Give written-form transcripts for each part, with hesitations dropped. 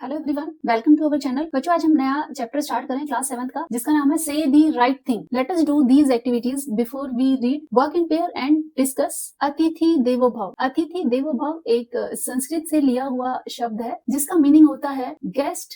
Hello everyone, welcome to our channel. बच्चों, आज हम नया चैप्टर स्टार्ट करें क्लास 7th का, जिसका नाम है say the right thing. Let us do these activities before we read. Work in pair and discuss. अतिथि देवो भव। अतिथि देवो भव एक संस्कृत से लिया हुआ शब्द है जिसका मीनिंग होता है guest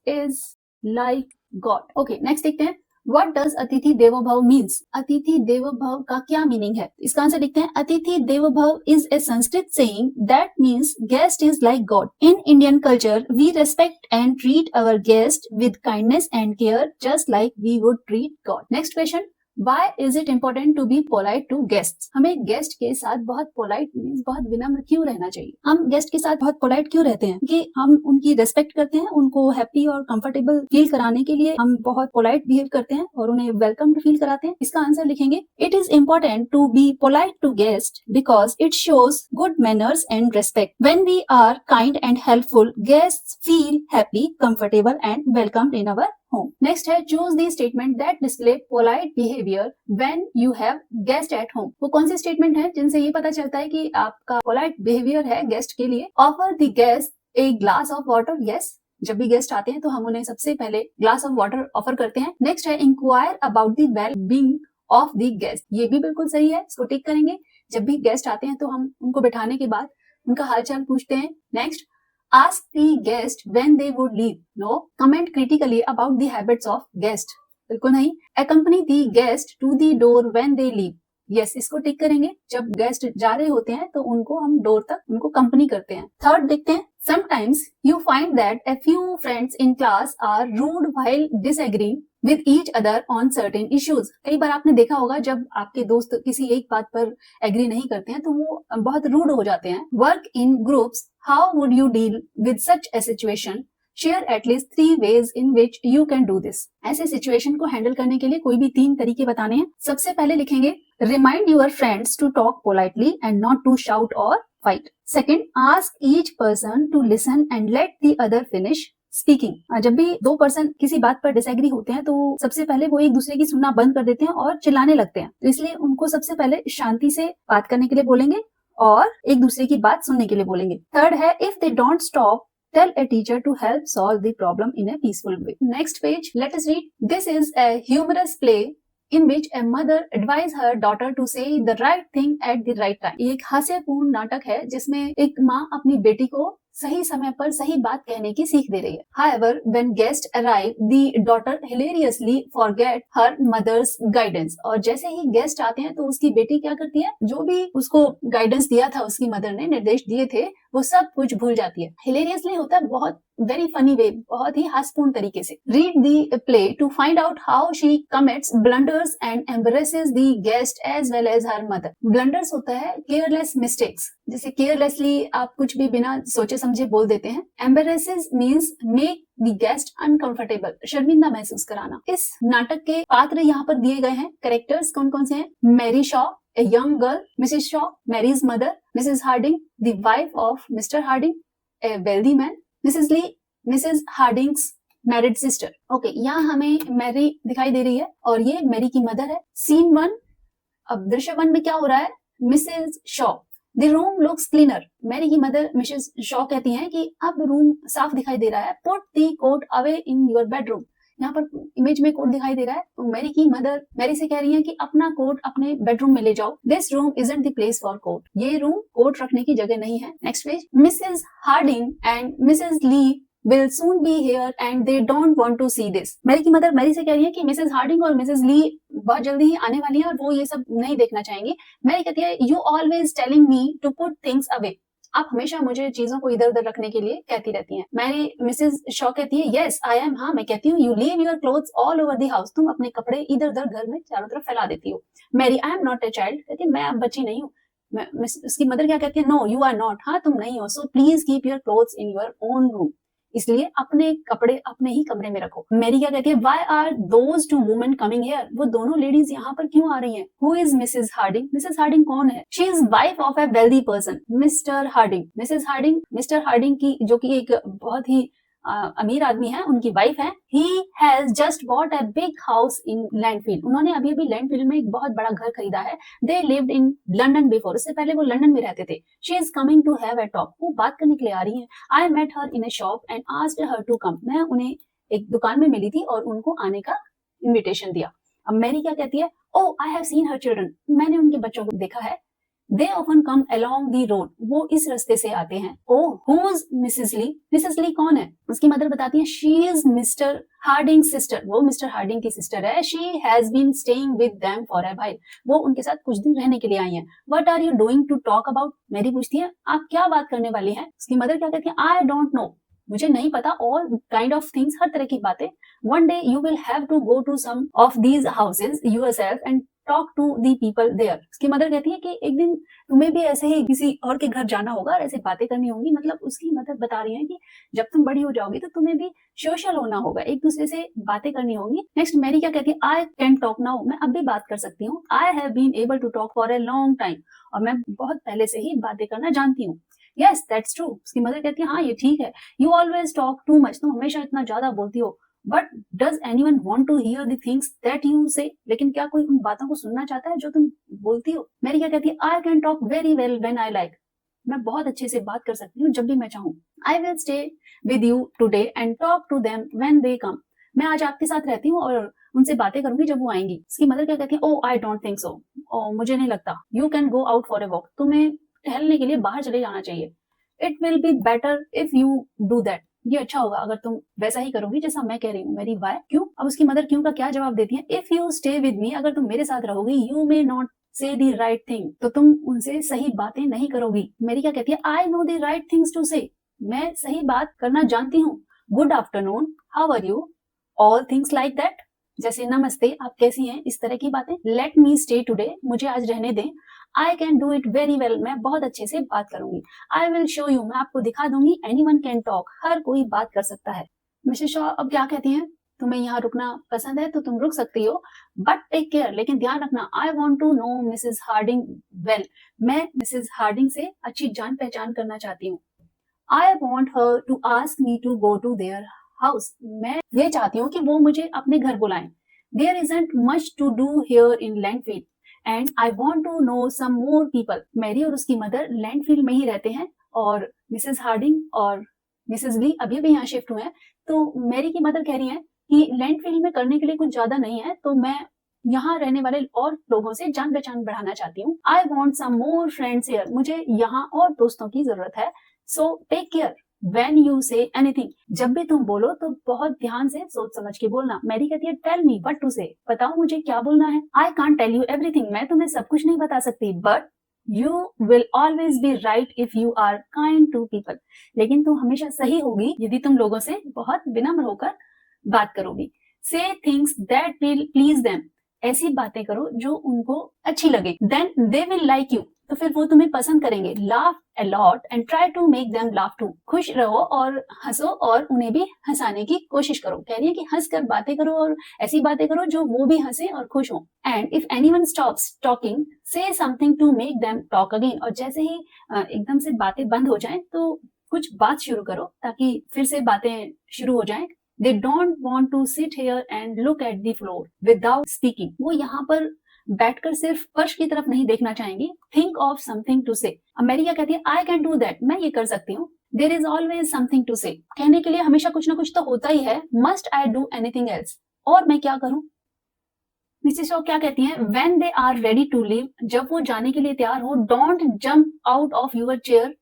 is like God. Okay, next देखते हैं। What does अतिथि देवो भव means? अतिथि देवो भव का क्या मीनिंग है? इसका आंसर लिखते हैं। अतिथि देवो भव is a Sanskrit saying that means guest is like God. In Indian culture, we respect and treat our guest with kindness and care, just like we would treat God. Next question. Why is it important to be polite to guests? हमें guest के साथ बहुत polite means बहुत विनम्र क्यों रहना चाहिए? हम गेस्ट के साथ बहुत पोलाइट क्यों रहते हैं? कि हम उनकी रेस्पेक्ट करते हैं, उनको हैप्पी और कंफर्टेबल फील कराने के लिए हम बहुत पोलाइट बिहेव करते हैं और उन्हें वेलकम फील कराते हैं। इसका आंसर लिखेंगे। It is important to be polite to guest because it shows good manners and respect. When we are kind and helpful, guests feel happy, comfortable and welcomed in our home. Next है choose the statement that display polite behavior when you have guest at home. वो कौन सी statement है जिनसे ये पता चलता है कि आपका polite behavior है गेस्ट के लिए? Offer the guest a glass of water. Yes, जब भी गेस्ट आते हैं तो हम उन्हें सबसे पहले ग्लास ऑफ वाटर ऑफर करते हैं। नेक्स्ट है inquire about the well being of the guest. ये भी बिल्कुल सही है, इसको टिक करेंगे। जब भी गेस्ट आते हैं तो हम उनको बिठाने के बाद उनका हालचाल पूछते हैं। Next, ask the guest when they would leave. No. Comment critically about the habits of guest. बिल्कुल नहीं। Accompany the guest to the door when they leave. Yes, इसको टिक करेंगे। जब गेस्ट जा रहे होते हैं तो उनको हम डोर तक उनको कंपनी करते हैं। थर्ड देखते हैं। Sometimes you find that a few friends in class are rude while disagreeing with each other on certain issues. कई बार आपने देखा होगा जब आपके दोस्त किसी एक बात पर एग्री नहीं करते हैं तो वो बहुत रूड हो जाते हैं। Work in groups. How would you deal with such a situation? Share at least 3 ways in which you can do this. ऐसे सिचुएशन को हैंडल करने के लिए कोई भी 3 तरीके बताने हैं। सबसे पहले लिखेंगे remind your friends to talk politely and not to shout or fight. Second, ask each person to listen and let the other finish speaking. जब भी 2 पर्सन किसी बात पर डिसएग्री होते हैं तो सबसे पहले वो एक दूसरे की सुनना बंद कर देते हैं और चिल्लाने लगते हैं। तो इसलिए उनको सबसे पहले शांति से बात करने के लिए बोलेंगे और एक दूसरे की बात सुनने के लिए बोलेंगे। थर्ड है if they don't stop, tell a teacher to help solve the problem in a peaceful way. Next page, let us read. This is a humorous play in which a mother advised her daughter to say the right thing at the right time. एक हास्यपूर्ण नाटक है जिसमें एक माँ अपनी बेटी को सही समय पर सही बात कहने की सीख दे रही है। However, when guests arrive, the daughter hilariously forget her mother's guidance. और जैसे ही गेस्ट आते हैं तो उसकी बेटी क्या करती है? जो भी उसको गाइडेंस दिया था, उसकी मदर ने निर्देश दिए थे, वो सब कुछ भूल जाती है। हिलेरियसली होता है बहुत वेरी फनी वे, बहुत ही हास्यपूर्ण तरीके से। Read the play to find out how she commits blunders and embarrasses the guest as well as her mother. Blunders होता है केयरलेस मिस्टेक्स, जैसे केयरलेसली आप कुछ भी बिना सोचे समझे बोल देते हैं। Embarrasses means make the guest uncomfortable, शर्मिंदा महसूस कराना। इस नाटक के पात्र यहाँ पर दिए गए हैं। कैरेक्टर्स कौन कौन से हैं? Mary Shaw, a young girl, Mrs. Shaw, Mary's mother, Mrs. Harding, the wife of Mr. Harding, a wealthy man, Mrs. Lee, Mrs. Harding's married sister. Okay, यहाँ हमें मैरी दिखाई दे रही है और ये मैरी की मदर है। सीन 1, अब दृश्य 1 में क्या हो रहा है? Mrs Shaw, The room looks cleaner. Mary की मदर मिसेज शॉ कहती हैं कि अब रूम साफ दिखाई दे रहा है। Put the coat away in your bedroom. यहाँ पर इमेज में कोट दिखाई दे रहा है तो मैरी की मदर मैरी से कह रही है कि अपना कोट अपने बेडरूम में ले जाओ। This room isn't the place for coat, ये रूम कोट रखने की जगह नहीं है। Next page, Mrs Harding and Mrs Lee will soon be here and they don't want to see this. Mary की मदर मैरी से कह रही है कि मिसेज हार्डिंग और मिसेज ली बहुत जल्दी ही आने वाली हैं और वो ये सब नहीं देखना चाहेंगी। मैरी कहती है you always telling me to put things away, आप हमेशा मुझे चीजों को इधर उधर रखने के लिए कहती रहती हैं। मैरी मिसेज शॉ कहती है यस आई एम, हाँ मैं कहती हूँ। You leave your clothes all over the house, तुम अपने कपड़े इधर उधर घर में चारों तरफ फैला देती हो। Mary I am not a child, कहती है मैं अब बच्ची नहीं हूँ। उसकी मदर क्या कहती है? नो यू आर नॉट, हाँ तुम नहीं हो। So please keep your clothes in your own room, इसलिए अपने कपड़े अपने ही कमरे में रखो। मैरी क्या कहती है? Why are those two women coming here? वो दोनों लेडीज यहाँ पर क्यों आ रही हैं? Who is Mrs. Harding? Mrs. Harding कौन है? She is wife of a wealthy person, Mr. Harding. Mrs. Harding, Mr. Harding की जो कि एक बहुत ही अमीर आदमी है, उनकी वाइफ है, he has just bought a big house in Landfield, उन्होंने अभी अभी लैंडफील्ड में एक बहुत बड़ा घर खरीदा है। They lived in London before, उससे पहले वो लंदन में रहते थे। She is coming to have a talk, वो बात करने के लिए आ रही है। I met her in a shop and asked her to come, मैं उन्हें एक दुकान में मिली थी और उनको आने का इन्विटेशन दिया। अब मैरी क्या कहती है, oh I have seen her children, मैंने उनके बच्चों को देखा है। They often come along the road, वो इस रास्ते से आते हैं। Oh, who's Mrs. Lee? Mrs. Lee कौन है? उसकी मदर बताती है, she is Mr. Harding's sister, वो मिस्टर हार्डिंग की सिस्टर है। She has been staying with them for a while, वो उनके साथ कुछ दिन रहने के लिए आई हैं। What are you doing to talk about? Mary पूछती है, आप क्या बात करने वाली हैं? उसकी मदर क्या कहती है, I don't know, मुझे नहीं पता, all kind of things, हर तरह की बातें। One day you will have to go to some of these houses yourself and talk to the people there. उसकी मदर कहती है कि एक दिन तुम्हें भी ऐसे ही किसी और के घर जाना होगा और ऐसे बातें करनी होंगी। मतलब उसकी मदर बता रही है कि जब तुम बड़ी हो जाओगी तो तुम्हें भी सोशल होना होगा, एक दूसरे से बातें करनी होंगी। नेक्स्ट मैरी क्या कहती है, आई कैन टॉक नाउ, मैं अब भी बात कर सकती हूँ। I have been able to talk for a long time, और मैं बहुत पहले से ही बातें करना जानती हूँ। यस दैट्स ट्रू, उसकी मदर कहती है, हाँ ये ठीक है। You always talk too much, तुम हमेशा इतना ज्यादा बोलती हो। But does anyone want to hear the things that you say, लेकिन क्या कोई उन बातों को सुनना चाहता है जो तुम बोलती हो? मैरी क्या कहती है, I can talk very well when I like, मैं बहुत अच्छे से बात कर सकती हूँ जब भी मैं चाहूँ। I will stay with you today and talk to them when they come, मैं आज आपके साथ रहती हूँ और उनसे बातें करूंगी जब वो आएंगी। उसकी मदर क्या कहती है, oh I don't think so, मुझे नहीं लगता। You can go out for a walk, तुम्हें टहलने के लिए बाहर चले जाना चाहिए। It will be better if you do that, ये अच्छा होगा अगर तुम वैसा ही करोगी जैसा मैं कह रही हूँ। मेरी वाई क्यों? अब उसकी मदर क्यों का क्या जवाब देती है, if you stay with me, अगर तुम मेरे साथ रहोगी, यू मे नॉट से दी राइट थिंग, तो तुम उनसे सही बातें नहीं करोगी। मेरी क्या कहती है, I know the right things to say, मैं सही बात करना जानती हूँ। Good afternoon, how are you, all things like that, जैसे नमस्ते, आप कैसी हैं, इस तरह की बातें। लेट मी स्टे टुडे, मुझे आज रहने दें। I can do it very well, मैं बहुत अच्छे से बात करूंगी। आई विल शो यू, मैं आपको दिखा दूंगी। एनीवन कैन टॉक, हर कोई बात कर सकता है। मिसेस शॉ अब क्या कहती हैं, तुम्हें यहाँ रुकना पसंद है तो तुम रुक सकती हो, बट टेक केयर, लेकिन ध्यान रखना। I want to know Mrs Harding well, मैं मिसेस हार्डिंग से अच्छी जान पहचान करना चाहती हूँ। I want her to ask me to go to their house, मैं ये चाहती हूँ कि वो मुझे अपने घर बुलाएं। There isn't much to do here in Landfield and I want to know some more people. Mary और उसकी मदर लैंडफील्ड में ही रहते हैं और मिसेस हार्डिंग और मिसेस ली अभी भी यहाँ शिफ्ट हुए हैं। तो मैरी की मदर कह रही है कि लैंडफील्ड में करने के लिए कुछ ज्यादा नहीं है, तो मैं यहाँ रहने वाले और लोगों से जान पहचान बढ़ाना चाहती हूँ। I want some more friends here, मुझे यहाँ और दोस्तों की जरूरत है। So take care when you say anything, जब भी तुम बोलो तो बहुत ध्यान से सोच समझ के बोलना। मैरी कहती है, tell me what to say, बताओ मुझे क्या बोलना है। I can't tell you everything, मैं तुम्हें सब कुछ नहीं बता सकती, but you will always be right if you are kind to people, लेकिन तुम हमेशा सही होगी यदि तुम लोगों से बहुत विनम्र होकर बात करोगी। Say things that will please them, ऐसी बातें करो जो उनको अच्छी लगे। Then they will like you, तो फिर वो तुम्हें पसंद करेंगे। Laugh a lot and try to make them laugh too, खुश रहो और हंसो और उन्हें भी हंसाने की कोशिश करो। कह रही है कि हंस कर बातें करो और ऐसी बातें करो जो वो भी हंसे और खुश हो। And if anyone stops talking, say something to make them talk again, और जैसे ही एकदम से बातें बंद हो जाएं तो कुछ बात शुरू करो ताकि फिर से बातें शुरू हो जाएं। They don't want to sit here and look at the floor without speaking, वो यहाँ पर बैठकर सिर्फ फर्श की तरफ नहीं देखना चाहेंगी। Think of something to say, Mary क्या कहती है, I can do that, मैं ये कर सकती हूँ। There is always something to say, कहने के लिए हमेशा कुछ ना कुछ तो होता ही है। Must I do anything else, और मैं क्या करूँ? मिसेस शॉ क्या कहती हैं, When they are ready to leave, जब वो जाने के लिए तैयार हो, don't jump out of your chair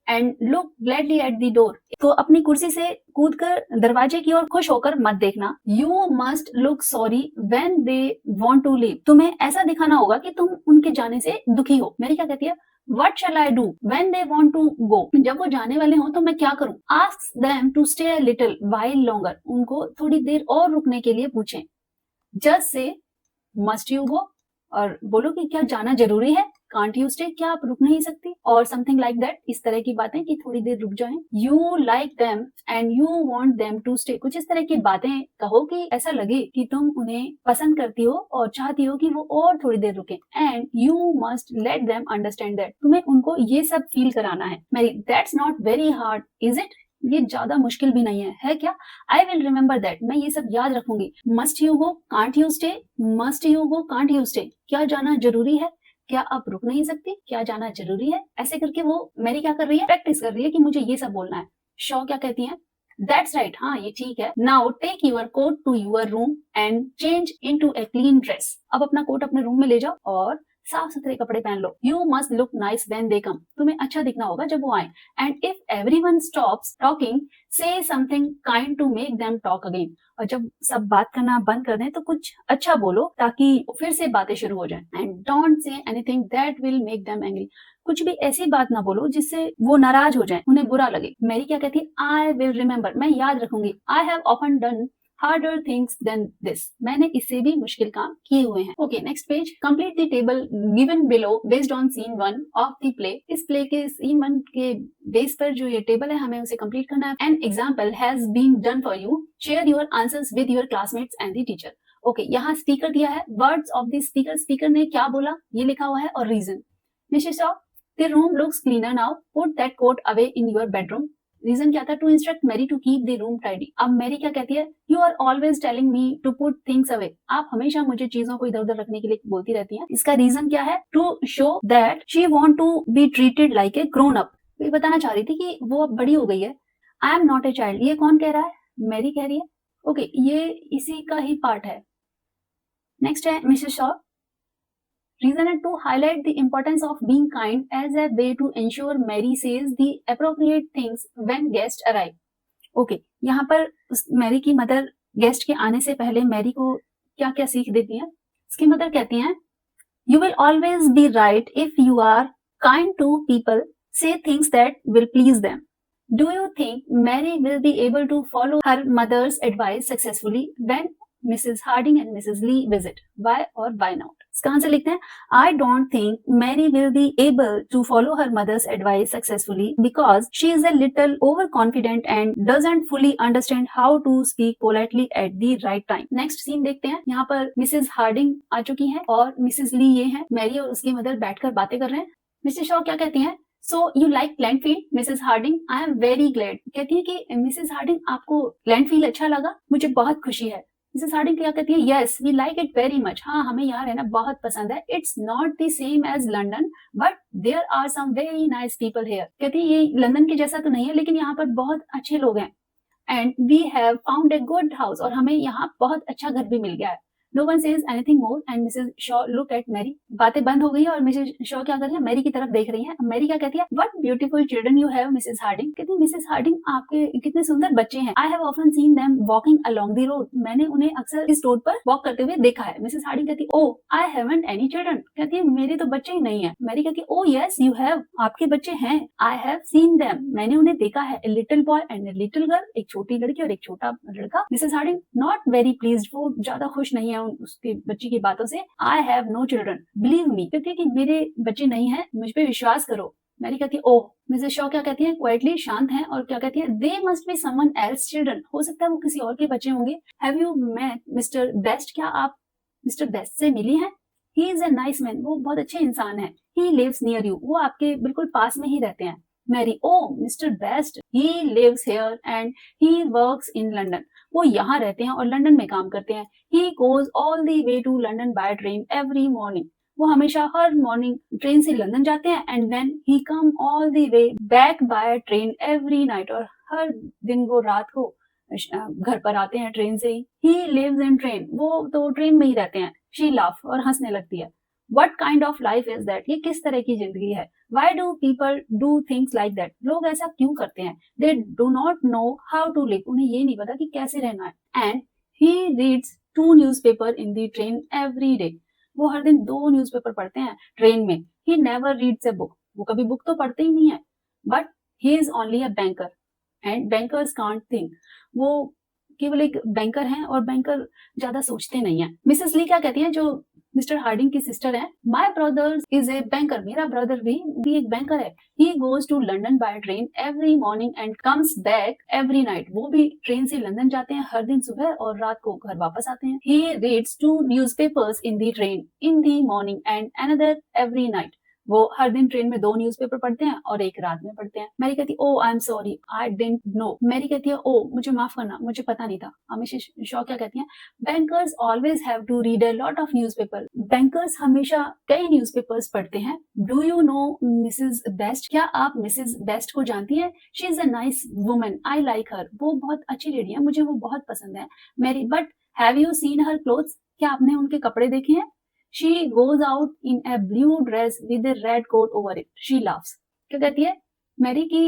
and look gladly at the door, तो अपनी कुर्सी से कूदकर दरवाजे की ओर खुश होकर मत देखना। You must look sorry when they want to leave, तुम्हें ऐसा दिखाना होगा कि तुम उनके जाने से दुखी हो। मेरी क्या कहती है, What shall I do when they want to go, जब वो जाने वाले हो तो मैं क्या करूं? Ask them to stay a little while longer, उनको थोड़ी देर और रुकने के लिए पूछें। Just say must you go, और बोलो कि क्या जाना जरूरी है। Can't you stay, क्या आप रुक नहीं सकती, और something like that, इस तरह की बातें कि थोड़ी देर रुक जाएं। You like them and you want them to stay, कुछ इस तरह की बातें कहो कि ऐसा लगे कि तुम उन्हें पसंद करती हो और चाहती हो कि वो और थोड़ी देर रुकें। And you must let them understand that, तुम्हें उनको ये सब फील कराना है। Mary, that's not very hard, is it? ये ज्यादा मुश्किल भी नहीं है क्या? आई विल रिमेम्बर दैट, मैं ये सब याद रखूंगी। Must you go, can't you stay, must you go, can't you stay, क्या जाना जरूरी है, क्या आप रुक नहीं सकती, क्या जाना जरूरी है। ऐसे करके वो मैरी क्या कर रही है, प्रैक्टिस कर रही है कि मुझे ये सब बोलना है। शॉ क्या कहती है, दैट्स राइट, हाँ ये ठीक है। Now take your coat to your room and change into a clean dress, अब अपना कोट अपने रूम में ले जाओ और साफ सुथरे कपड़े पहन लो। You must look nice when they come, तुम्हें अच्छा दिखना होगा जब वो आए। And if everyone stops talking, say something kind to make them talk again, और जब सब बात करना बंद कर दें तो कुछ अच्छा बोलो ताकि फिर से बातें शुरू हो जाएं। And don't say anything that will make them angry, कुछ भी ऐसी बात ना बोलो जिससे वो नाराज हो जाए, उन्हें बुरा लगे। मैरी क्या कहती है, आई विल रिमेम्बर, मैं याद रखूंगी। I have often done harder things than this, मैंने इससे भी मुश्किल काम किए हुए हैं। Okay, next page. Complete the table given below based on scene 1 of the play, इस प्ले के सीन 1 के बेस पर जो ये टेबल है हमें उसे कंप्लीट करना है। An example has been done for you, share your answers with your classmates and the teacher. Okay, यहाँ स्पीकर दिया है, words of the speaker, speaker ने क्या बोला ये लिखा हुआ है, और reason. Mrs Shaw, the room looks cleaner now, put that coat away in your bedroom. Reason क्या था, to instruct Mary to keep the room tidy. अब मैरी क्या कहती है, you are always telling me to put things away, आप हमेशा मुझे चीजों को इधर उधर रखने के लिए बोलती रहती हैं। इसका रीजन क्या है, to show that she want to be treated like a grown up, ये बताना चाह रही थी कि वो अब बड़ी हो गई है। आई एम नॉट ए चाइल्ड, ये कौन कह रहा है, मैरी कह रही है। ओके, ये इसी का ही पार्ट है। नेक्स्ट है मिसेस शॉ, reason है to highlight the importance of being kind as a way to ensure Mary says the appropriate things when guests arrive. Okay, यहाँ पर मैरी की मदर गेस्ट के आने से पहले मैरी को क्या क्या सीख देती है। इसकी मदर कहती हैं, you will always be right if you are kind to people, say things that will please them. Do you think Mary will be able to follow her mother's advice successfully when Mrs. Harding and Mrs. Lee visit? Why or why not? इसका answer लिखते हैं, I don't think Mary will be able to follow her mother's advice successfully because she is a little overconfident and doesn't fully understand how to speak politely at the right time. Next scene देखते हैं, यहाँ पर Mrs Hardinge आ चुकी हैं और Mrs ली ये हैं, Mary और उसकी मदर बैठकर बातें कर रहे हैं। मिसेस शॉ क्या कहती हैं, So you like Landfield, Mrs Harding? I am very glad. कहती है कि मिसेस हार्डिंग आपको लैंडफील्ड अच्छा लगा, मुझे बहुत खुशी है। मिसेस हार्डिंग क्या कहती है, yes we like it very much, हाँ हमें यहाँ रहना बहुत पसंद है। It's not the same as London but there are some very nice people here. कहती है ये लंदन के जैसा तो नहीं है लेकिन यहाँ पर बहुत अच्छे लोग हैं। And we have found a good house, और हमें यहाँ बहुत अच्छा घर भी मिल गया है। No one says anything more and Mrs. Shaw looked at Mary. बातें बंद हो गई और मिसेस शॉ क्या कर रही है, मैरी की तरफ देख रही है। मैरी क्या कहती है, What beautiful children you have, Mrs Harding. कहती है मिसेस हार्डिंग आपके कितने सुंदर बच्चे हैं। I have often seen them walking along the road. मैंने उन्हें अक्सर इस रोड पर वॉक करते हुए देखा है। मिसेस हार्डिंग कहती है, Oh I haven't any children. कहती है मेरे तो बच्चे ही नहीं है। मैरी कहती है, Oh yes you have, आपके बच्चे हैं। I have seen them, मैंने उन्हें देखा है। A little boy and a little girl, एक छोटी लड़की और एक छोटा लड़का। Mrs Harding not very pleased, वो ज्यादा खुश नहीं है उसके बच्ची की बातों से। I have no children, believe me, कहती है कि मेरे बच्चे नहीं हैं, मुझ पे विश्वास करो। मैरी कहती है, ओह। मिसेस शॉ क्या कहती है, क्वाइटली शांत हैं और क्या कहती है, they must be someone else children, हो सकता है वो किसी और के बच्चे होंगे। Have you met Mr Best, क्या आप मिस्टर बेस्ट से मिली हैं? He is a nice man, वो बहुत अच्छे इंसान है। ही लिव्स नियर यू, वो आपके बिल्कुल पास में ही रहते हैं। Mary, oh Mr Best, he lives here and he works in London, वो यहाँ रहते हैं और लंदन में काम करते हैं। He goes all the way to London by train every morning, वो हमेशा हर मॉर्निंग ट्रेन से लंदन जाते हैं। And then he come all the way back by train every night, और हर दिन वो रात को घर पर आते हैं ट्रेन से ही। He lives in train, वो तो ट्रेन में ही रहते हैं। She laugh, और हंसने लगती है। What kind of life is that, ये किस तरह की जिंदगी है। Why do people do things like that, लोग ऐसा क्यों करते हैं। They do not know how to live, उन्हें ये नहीं पता कि कैसे रहना है। And he reads 2 newspaper in the train every day, वो हर दिन 2 न्यूज़पेपर पढ़ते हैं ट्रेन में। He never reads a book, वो कभी बुक तो पढ़ते ही नहीं है। But he is only a banker and bankers can't think, वो केवल एक बैंकर हैं और बैंकर ज्यादा सोचते नहीं है। मिसेस ली क्या कहती हैं, जो मिस्टर हार्डिंग की सिस्टर है, my brother is a banker, मेरा ब्रदर भी एक बैंकर है। He goes to London by train every morning and comes back every night, वो भी ट्रेन से लंदन जाते हैं हर दिन सुबह और रात को घर वापस आते हैं। He reads 2 newspapers in the train in the morning and another every night, वो हर दिन ट्रेन में 2 न्यूज़पेपर पढ़ते हैं और 1 रात में पढ़ते हैं। मैरी कहती है, oh I am sorry, I didn't know. Mary कहती है, ओह मुझे माफ करना, मुझे पता नहीं था। मिसेस शॉ क्या कहती हैं, bankers always have to read a lot of newspaper. Bankers हमेशा कई न्यूज़पेपर्स पढ़ते हैं। Do you know Mrs Best, क्या आप मिसेस बेस्ट को जानती हैं? She is a nice woman, I like her, वो बहुत अच्छी लेडी है, मुझे वो बहुत पसंद है। Mary, but have you seen her clothes, क्या आपने उनके कपड़े देखे हैं? She goes out in a blue dress with a red coat over it. She laughs. क्या कहती है मैरी की,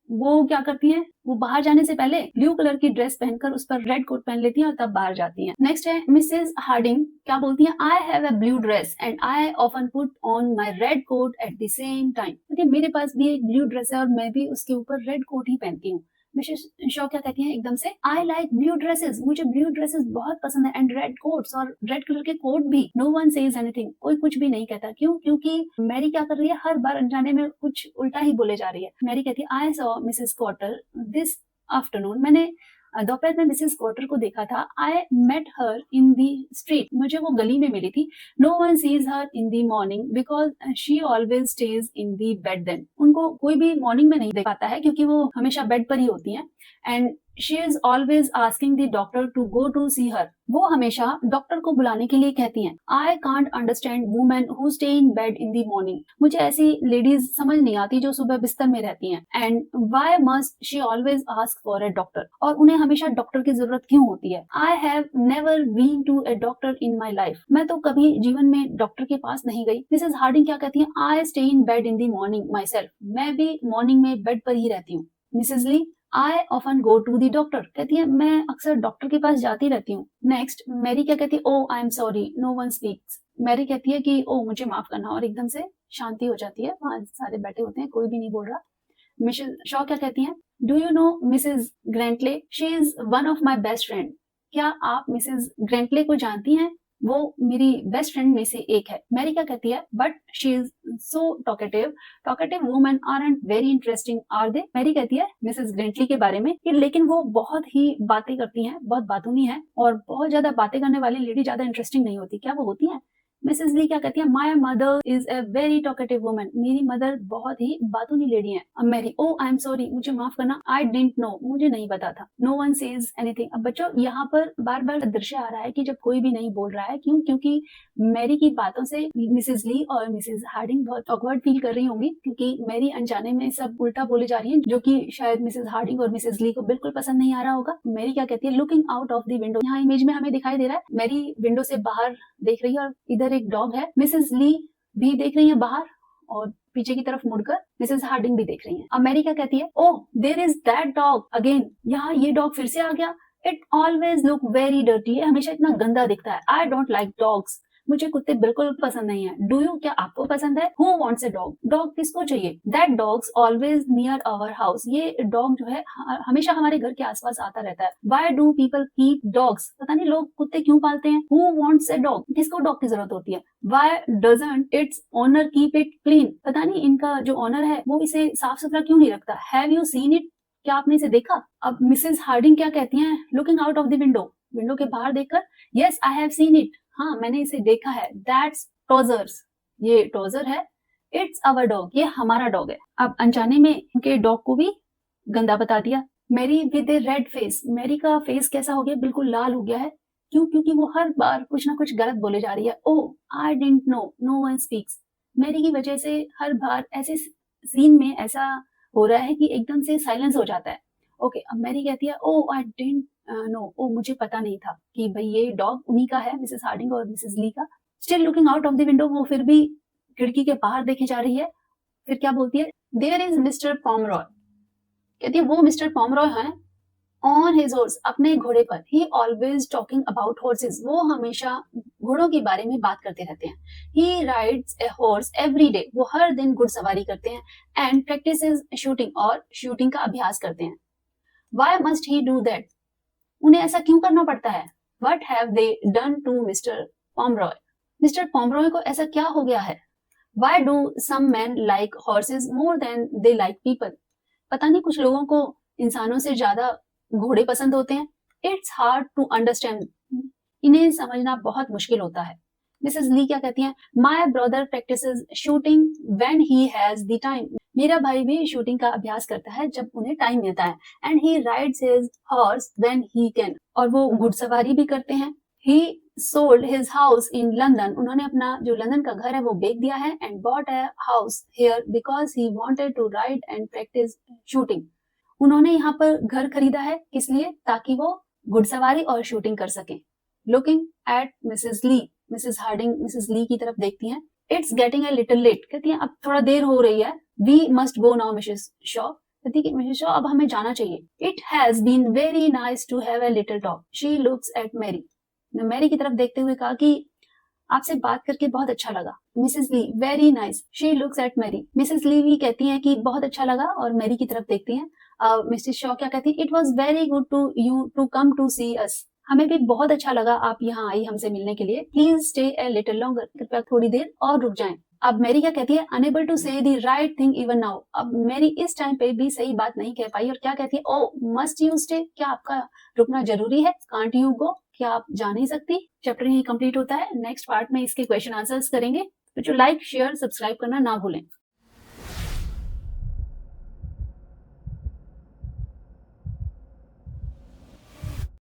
वो क्या करती है, वो बाहर जाने से पहले ब्लू कलर की ड्रेस पहनकर उस पर रेड कोट पहन लेती हैं और तब बाहर जाती हैं। नेक्स्ट है मिसेस हार्डिंग, क्या बोलती हैं, I have a blue dress and I often put on my red coat at the same time. मेरे पास भी एक ब्लू ड्रेस है और मैं भी उसके ऊपर रेड कोट ही पहनती हूँ। मिसेस शॉ क्या कहती हैं एकदम से, आई लाइक ब्लू ड्रेसेस, मुझे ब्लू ड्रेसेस बहुत पसंद है, एंड रेड कोट्स, और रेड कलर के कोट भी। नो वन सेज एनीथिंग, कोई कुछ भी नहीं कहता। क्यों? क्योंकि मैरी क्या कर रही है, हर बार अनजाने में कुछ उल्टा ही बोले जा रही है। मैरी कहती है, I saw Mrs Cotter this afternoon, मैंने दोपहर में मिसेस कॉटर को देखा था। आई met her in the street, मुझे वो गली में मिली थी। No one sees her in the morning because she always stays in the bed then, उनको कोई भी मॉर्निंग में नहीं देख पाता है क्योंकि वो हमेशा बेड पर ही होती हैं। And she is always asking the doctor to go to see her, वो हमेशा डॉक्टर को बुलाने के लिए कहती हैं। I can't understand women who stay in bed in the morning, मुझे ऐसी लेडीज समझ नहीं आती जो सुबह बिस्तर में रहती हैं। And why must she always ask for a doctor, और उन्हें हमेशा डॉक्टर की जरूरत क्यों होती है। I have never been to a doctor in my life, मैं तो कभी जीवन में डॉक्टर के पास नहीं गई। मिसेस हार्डिंग क्या कहती है, I stay in bed in the morning myself, मैं भी मॉर्निंग में बेड पर ही रहती हूँ। Mrs Lee, I often go to the doctor, कहती है मैं अक्सर डॉक्टर के पास जाती रहती हूँ। नेक्स्ट मैरी क्या कहती है, oh I am sorry, no one speaks. Mary कहती है कि ओ मुझे माफ करना, और एकदम से शांति हो जाती है, वहां सारे बैठे होते हैं, कोई भी नहीं बोल रहा। मिसेस शॉ क्या कहती हैं, do you know Mrs Grantley, she is one of my best friend, क्या आप मिसेस ग्रेंटले को जानती हैं, वो मेरी बेस्ट फ्रेंड में से एक है। मैरी क्या कहती है, but she is so talkative, talkative women aren't very interesting are they. Mary कहती है मिसेस ग्रेंटली के बारे में कि लेकिन वो बहुत ही बातें करती हैं, बहुत बातूनी है, और बहुत ज्यादा बातें करने वाली लेडी ज्यादा इंटरेस्टिंग नहीं होती, क्या वो होती है? मिसेस ली क्या कहती है, my mother is a very talkative woman, मेरी मदर बहुत ही बातूनी लेडी है। अब Mary, oh I am sorry, मुझे माफ करना, आई डिडंट नो, मुझे नहीं पता था। No one says anything. अब बच्चों यहाँ पर बार बार दृश्य आ रहा है कि जब कोई भी नहीं बोल रहा है, क्यों? क्योंकि मैरी की बातों से मिसेस ली और मिसेस हार्डिंग बहुत ऑकवर्ड फील कर रही होंगी, क्योंकि मैरी अनजाने में सब उल्टा बोले जा रही है, जो कि शायद मिसेस हार्डिंग और मिसेस ली को बिल्कुल पसंद नहीं आ रहा होगा। मैरी क्या कहती है, looking out of the window, यहाँ इमेज में हमें दिखाई दे रहा है मैरी विंडो से बाहर देख रही है और इधर एक डॉग है। मिसेस ली भी देख रही है बाहर, और पीछे की तरफ मुड़कर मिसेस हार्डिंग भी देख रही हैं। अब मैरी क्या कहती है, oh there is that dog again, यहाँ ये डॉग फिर से आ गया। It always look very dirty, ये हमेशा इतना गंदा दिखता है। आई डोंट लाइक डॉग्स, मुझे कुत्ते बिल्कुल पसंद नहीं है। डू यू, क्या आपको पसंद है? Who wants a dog, dog किसको चाहिए? That dog's always near our house, ये डॉग जो है हमेशा हमारे घर के आसपास आता रहता है। Why do people keep dogs, पता नहीं लोग कुत्ते क्यों पालते हैं। हु वांट्स अ डॉग, किसको डॉग की जरूरत होती है। Why doesn't its owner keep it clean, पता नहीं इनका जो ओनर है वो इसे साफ सुथरा क्यों नहीं रखता। हैव यू सीन इट, क्या आपने इसे देखा? अब मिसेस हार्डिंग क्या कहती हैं, looking out of the window, window के बाहर देखकर, yes I have seen it, हाँ मैंने इसे देखा है। दैट्स टोजर्स, ये टोजर है। इट्स अवर डॉग, ये हमारा डॉग है। अब अनजाने में उनके डॉग को भी गंदा बता दिया। Mary with a red face, Mary का फेस कैसा हो गया, बिल्कुल लाल हो गया है। क्यों? क्योंकि वो हर बार कुछ ना कुछ गलत बोले जा रही है। Oh I didn't know, no one speaks, Mary की वजह से हर बार ऐसे सीन में ऐसा हो रहा है कि एकदम से साइलेंस हो जाता है। ओके, अब मैरी कहती है, ओ आई डिडंट नो, ओ मुझे पता नहीं था कि भाई ये डॉग उन्हीं का है, मिसेस हार्डिंग और मिसेस ली का। Still looking out of the window, वो फिर भी खिड़की के बाहर देखे जा रही है। फिर क्या बोलती है, देयर इज मिस्टर पॉमरॉय, कहती है वो मिस्टर पॉमरॉय हैं ऑन हिज हॉर्स, अपने घोड़े पर। ही ऑलवेज टॉकिंग अबाउट हॉर्सेस, वो हमेशा घोड़ों के बारे में बात करते रहते हैं। He rides a horse every day, वो हर दिन घुड़सवारी करते हैं। एंड प्रैक्टिसेस शूटिंग, और शूटिंग का अभ्यास करते हैं। Why must he do that, उन्हें ऐसा क्यों करना पड़ता है। What have they done to Mr Pomeroy, Mr Pomeroy को ऐसा क्या हो गया है। Why do some man like horses more than they like people, पता नहीं कुछ लोगों को इंसानों से ज्यादा घोड़े पसंद होते हैं। इट्स हार्ड टू अंडरस्टैंड, इन्हें समझना बहुत मुश्किल होता है। मिसेस ली क्या कहती हैं, my brother practices shooting when he has the time, मेरा भाई भी शूटिंग का अभ्यास करता है जब उन्हें टाइम मिलता है। And he rides his horse when he can, और वो घुड़सवारी भी करते हैं। ही sold his house in London, उन्होंने अपना जो लंदन का घर है वो बेच दिया है। And bought a house here because he wanted to ride and practise shooting, उन्होंने यहाँ पर घर खरीदा है किस लिए, ताकि वो घुड़सवारी और शूटिंग कर सकें। Looking at Mrs Lee, Mrs Harding Mrs Lee की तरफ देखती हैं। It's getting a little late, कहती हैं अब थोड़ा देर हो रही है। We must go now Mrs Shaw, कहती है मिसेस शॉ अब हमें जाना चाहिए। It has been very nice to have a little talk, she looks at Mary, Mary की तरफ देखते हुए कहा कि आपसे बात करके बहुत अच्छा लगा। Mrs Lee very nice, she looks at Mary, Mrs Lee भी कहती हैं कि बहुत अच्छा लगा और मैरी की तरफ देखती हैं। मिसेस शॉ क्या कहती है, it was very good to you to come to see us, हमें भी बहुत अच्छा लगा आप यहाँ आई हमसे मिलने के लिए। Please stay a little longer, कृपया थोड़ी देर और रुक जाएं। अब मैरी क्या कहती है, अनेबल टू से the right thing even now, अब मैरी इस टाइम पे भी सही बात नहीं कह पाई और क्या कहती है, ओ मस्ट यू स्टे, क्या आपका रुकना जरूरी है, कांट यू गो, क्या आप जा नहीं सकती। चैप्टर यही कंप्लीट होता है। नेक्स्ट पार्ट में इसके क्वेश्चन आंसर्स करेंगे। तो जो लाइक शेयर सब्सक्राइब करना ना भूलें।